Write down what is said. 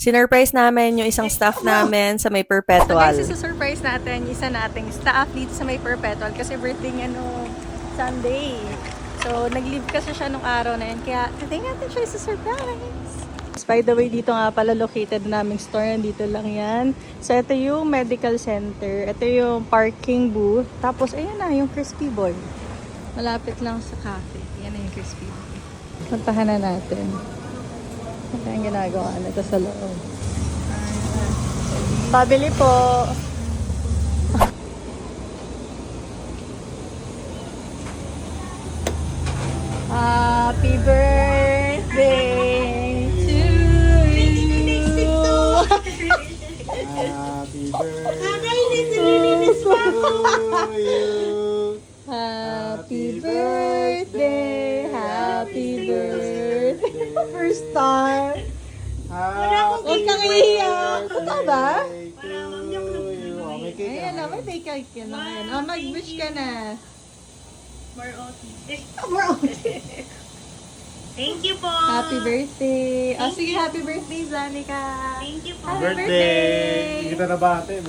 Sinurprise namin yung isang staff namin sa may So Perpetual. guys, surprise natin yung isa nating staff dito sa may Perpetual kasi birthday niya no Sunday. So nag-leave kasi siya nung araw na yun kaya natin natin siya surprise. By the way, dito nga pala located naming store. Nandito lang yan. So ito yung medical center. Ito yung parking booth. Tapos ayan na yung Crispy Boy. Malapit lang sa cafe. Yan na yung Crispy Boy. Puntahan na natin. Ito yung ginagawa nito sa loob. Pabili po. Happy birthday to you. Happy birthday to you. Happy birthday. Happy birthday. First time. Huwag kang iiyak. Ano ba? Ayan na, may cake ka na. Oh, mag-wish ka na. More OT. More Thank you po. Happy birthday. Oh, sige, happy birthday, Zanika. Thank you po. Happy Birthday! Kita na ba ate?